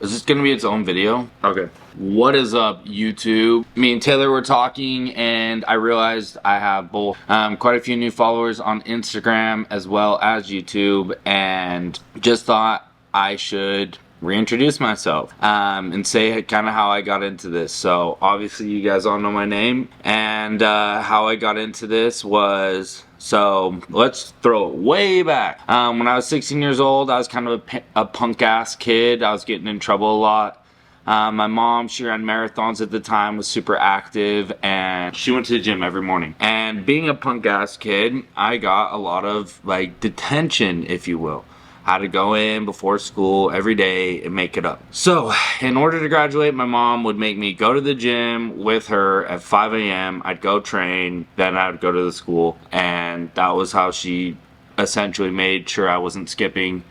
Is this gonna be its own video? Okay. What is up, YouTube? Me and Taylor were talking and I realized I have both quite a few new followers on Instagram as well as YouTube, and just thought I should reintroduce myself and say kind of how I got into this. So obviously you guys all know my name, and how I got into this was, so let's throw it way back. When I was 16 years old, I was kind of a punk ass kid. I was getting in trouble a lot. My mom, she ran marathons at the time, was super active, and she went to the gym every morning. And being a punk ass kid, I got a lot of like detention, if you will. I had to go in before school every day and make it up. So in order to graduate, my mom would make me go to the gym with her at 5 a.m. I'd go train, then I would go to the school, and that was how she essentially made sure I wasn't skipping,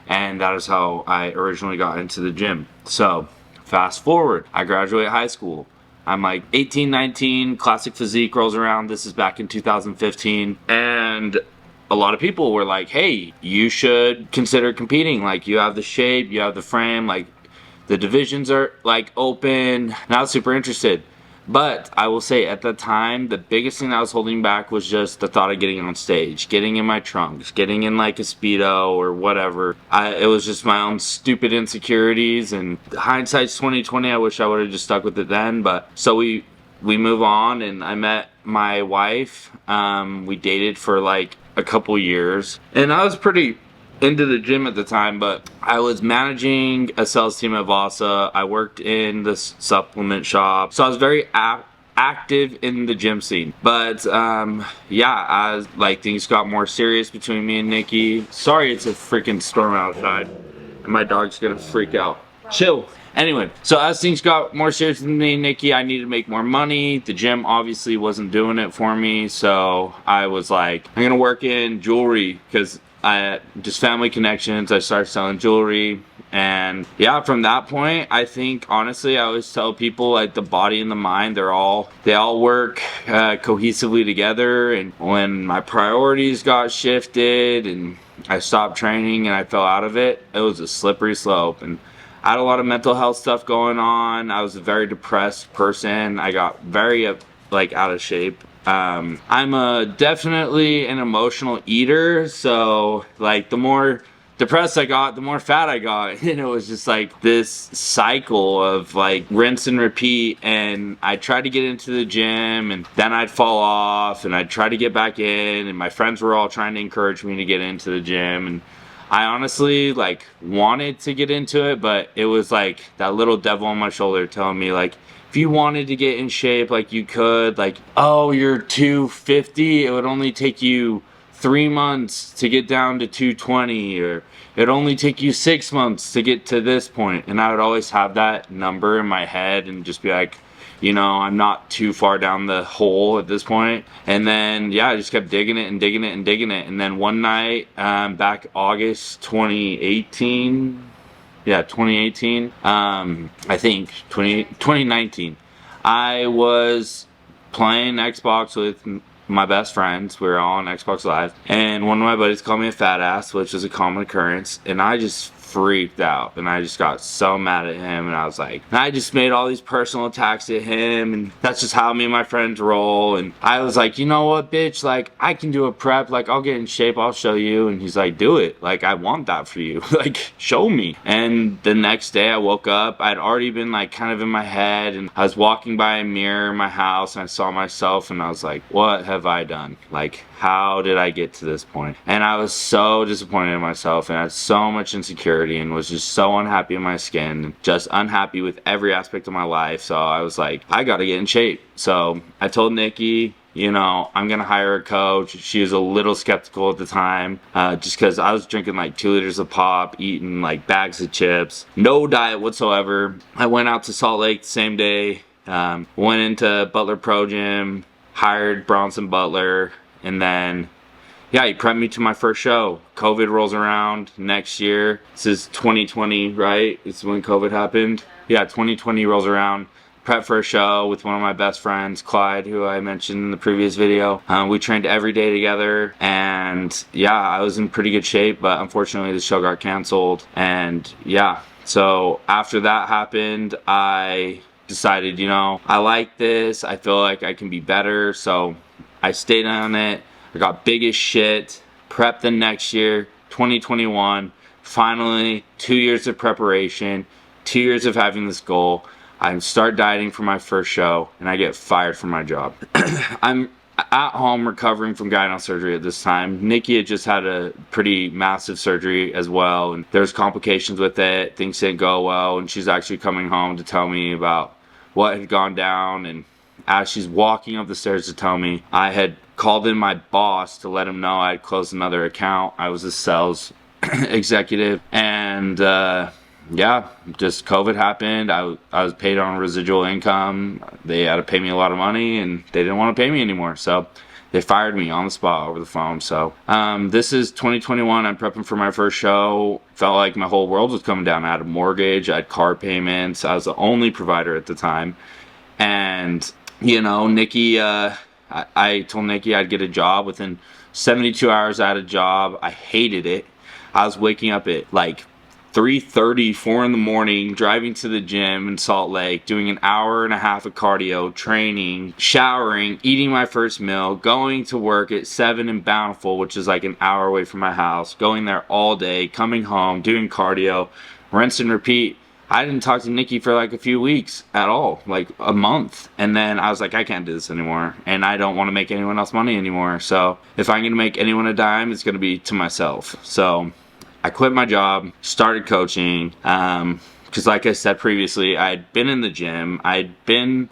and that is how I originally got into the gym. So fast forward, I graduate high school. I'm like 18, 19, classic physique rolls around. This is back in 2015, and a lot of people were like, hey, you should consider competing. Like, you have the shape, you have the frame, like the divisions are like open. Not super interested. But I will say at the time, the biggest thing that was holding back was just the thought of getting on stage, getting in my trunks, getting in like a Speedo or whatever. It was just my own stupid insecurities, and hindsight's 2020. I wish I would have just stuck with it then. But so we move on, and I met my wife. We dated for like a couple years, and I was pretty into the gym at the time, but I was managing a sales team at Vasa. I worked in the supplement shop, so I was very active in the gym scene. But yeah, as like things got more serious between me and Nikki. Sorry, it's a freaking storm outside and my dog's gonna freak out. Chill. Anyway, so as things got more serious with me and Nikki, I needed to make more money. The gym obviously wasn't doing it for me, so I was like, I'm gonna work in jewelry, because I just family connections. I started selling jewelry, and yeah, from that point, I think honestly, I always tell people like the body and the mind, they all work cohesively together. And when my priorities got shifted and I stopped training and I fell out of it, it was a slippery slope. And I had a lot of mental health stuff going on. I was a very depressed person. I got very like out of shape. I'm definitely an emotional eater, so like the more depressed I got, the more fat I got. And it was just like this cycle of like rinse and repeat. And I tried to get into the gym, and then I'd fall off, and I'd try to get back in, and my friends were all trying to encourage me to get into the gym, and I honestly like wanted to get into it, but it was like that little devil on my shoulder telling me like, if you wanted to get in shape, like you could, like, oh, you're 250, it would only take you 3 months to get down to 220, or it'd only take you 6 months to get to this point. And I would always have that number in my head and just be like, you know, I'm not too far down the hole at this point. And then, yeah, I just kept digging it and digging it and digging it. And then one night, back August 2018, yeah, 2018, I think 2019, I was playing Xbox with my best friends. We were all on Xbox Live, and one of my buddies called me a fat ass, which is a common occurrence, and I just freaked out, and I just got so mad at him, and I was like, and I just made all these personal attacks at him, and that's just how me and my friends roll. And I was like, you know what, bitch, like I can do a prep, like I'll get in shape, I'll show you. And he's like, do it, like I want that for you, like show me. And the next day I woke up, I'd already been like kind of in my head, and I was walking by a mirror in my house, and I saw myself, and I was like, what have I done? Like, how did I get to this point? And I was so disappointed in myself, and I had so much insecurity, and was just so unhappy in my skin, just unhappy with every aspect of my life. So I was like, I gotta get in shape. So I told Nikki, you know, I'm gonna hire a coach. She was a little skeptical at the time, just because I was drinking like 2 liters of pop, eating like bags of chips, no diet whatsoever. I went out to Salt Lake the same day, went into Butler Pro Gym, hired Bronson Butler, and then yeah, he prepped me to my first show. COVID rolls around next year. This is 2020, right? It's when COVID happened. Yeah, 2020 rolls around. Prep for a show with one of my best friends, Clyde, who I mentioned in the previous video. We trained every day together, and yeah, I was in pretty good shape, but unfortunately the show got canceled. And yeah, So after that happened, I decided, you know, I like this. I feel like I can be better. So I stayed on it. I got big as shit. Prepped the next year, 2021. Finally, 2 years of preparation, 2 years of having this goal. I start dieting for my first show, and I get fired from my job. I'm at home recovering from gyno surgery at this time. Nikki had just had a pretty massive surgery as well, and there's complications with it. Things didn't go well, and she's actually coming home to tell me about what had gone down. And as she's walking up the stairs to tell me, I had called in my boss to let him know I had closed another account. I was a sales executive, and yeah, just COVID happened. I was paid on residual income. They had to pay me a lot of money, and they didn't want to pay me anymore. So they fired me on the spot over the phone. So this is 2021. I'm prepping for my first show. Felt like my whole world was coming down. I had a mortgage. I had car payments. I was the only provider at the time. And, you know, Nikki, I told Nikki I'd get a job. Within 72 hours, I had a job. I hated it. I was waking up at like 3:30, 4 in the morning, driving to the gym in Salt Lake, doing an hour and a half of cardio, training, showering, eating my first meal, going to work at 7 in Bountiful, which is like an hour away from my house, going there all day, coming home, doing cardio, rinse and repeat. I didn't talk to Nikki for like a few weeks at all, like a month. And then I was like, I can't do this anymore. And I don't want to make anyone else money anymore. So if I'm going to make anyone a dime, it's going to be to myself. So I quit my job, started coaching, because like I said previously, I'd been in the gym, I'd ran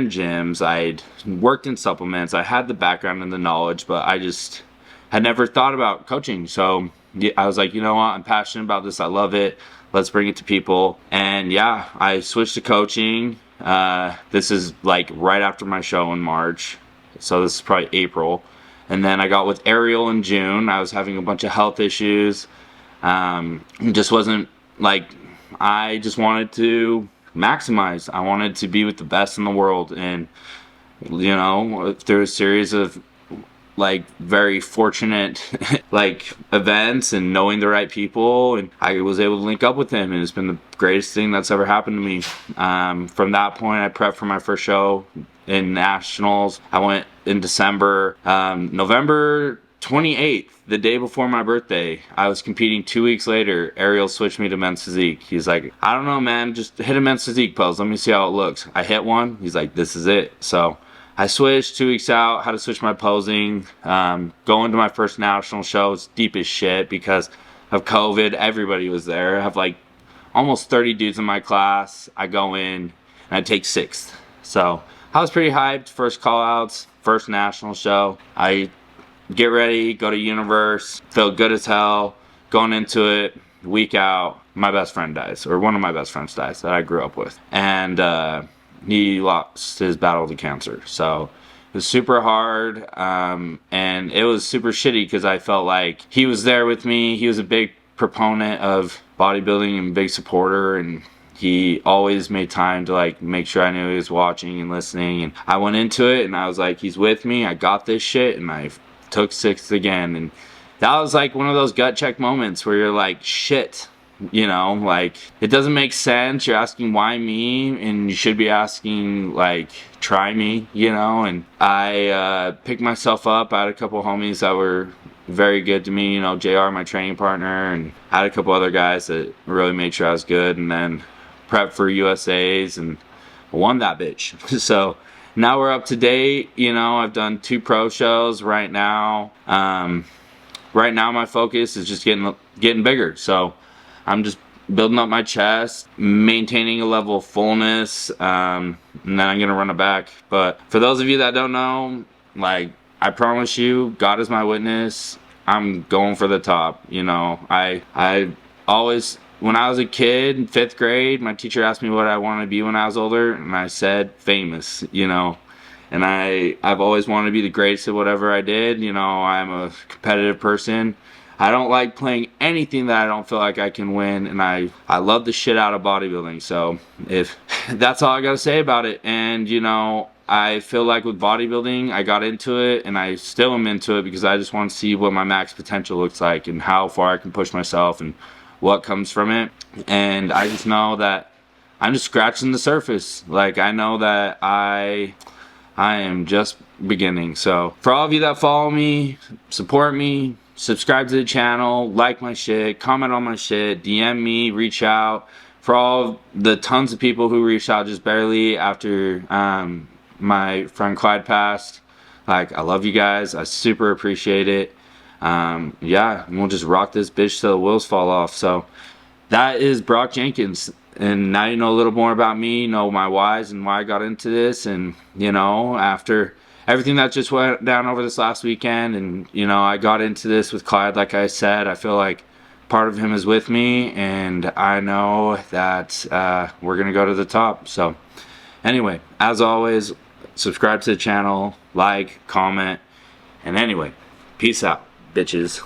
gyms, I'd worked in supplements, I had the background and the knowledge, but I just had never thought about coaching. So I was like, you know what, I'm passionate about this, I love it, let's bring it to people. And yeah, I switched to coaching. This is like right after my show in March, so this is probably April. And then I got with Ariel in June. I was having a bunch of health issues. Just wasn't like, I just wanted to maximize. I wanted to be with the best in the world. And, you know, through a series of like very fortunate like events and knowing the right people, and I was able to link up with him, and it's been the greatest thing that's ever happened to me. From that point, I prepped for my first show in nationals. I went in December. November 28th, the day before my birthday, I was competing. 2 weeks later, Ariel switched me to men's physique. He's like, I don't know, man, just hit a men's physique pose, let me see how it looks. I hit one. He's like, this is it. So I switched 2 weeks out, had to switch my posing. Going to my first national show, it's deep as shit because of COVID. Everybody was there. I have like almost 30 dudes in my class. I go in and I take 6th. So I was pretty hyped. First call outs, first national show. I get ready, go to Universe, feel good as hell, going into it, week out, my best friend dies, or one of my best friends dies that I grew up with. And he lost his battle to cancer. So it was super hard, and it was super shitty because I felt like he was there with me. He was a big proponent of bodybuilding and big supporter, and he always made time to like make sure I knew he was watching and listening. And I went into it and I was like, he's with me, I got this shit, and I took 6th again. And that was like one of those gut check moments where you're like, shit, you know, like it doesn't make sense. You're asking why me, and you should be asking like, try me, you know. And I picked myself up. I had a couple homies that were very good to me, you know, JR, my training partner, and I had a couple other guys that really made sure I was good. And then prepped for USA's and won that bitch. So now we're up to date. You know, I've done 2 pro shows right now. Right now my focus is just getting bigger. So I'm just building up my chest, maintaining a level of fullness, and then I'm gonna run it back. But for those of you that don't know, like, I promise you, God is my witness, I'm going for the top. You know, I always, when I was a kid in 5th grade, my teacher asked me what I wanted to be when I was older, and I said famous, you know. And I've always wanted to be the greatest at whatever I did. You know, I'm a competitive person. I don't like playing anything that I don't feel like I can win, and I love the shit out of bodybuilding. So if that's all I gotta say about it. And you know, I feel like with bodybuilding, I got into it, and I still am into it because I just want to see what my max potential looks like and how far I can push myself and what comes from it. And I just know that I'm just scratching the surface. Like, I know that I am just beginning. So for all of you that follow me, support me, subscribe to the channel, like my shit, comment on my shit, DM me, reach out. For all the tons of people who reached out just barely after my friend Clyde passed, like, I love you guys. I super appreciate it. Yeah, we'll just rock this bitch till the wheels fall off. So that is Brock Jenkins. And now you know a little more about me, you know my whys and why I got into this. And, you know, after everything that just went down over this last weekend, and, you know, I got into this with Clyde, like I said, I feel like part of him is with me, and I know that we're going to go to the top. So anyway, as always, subscribe to the channel, like, comment, and anyway, peace out, bitches.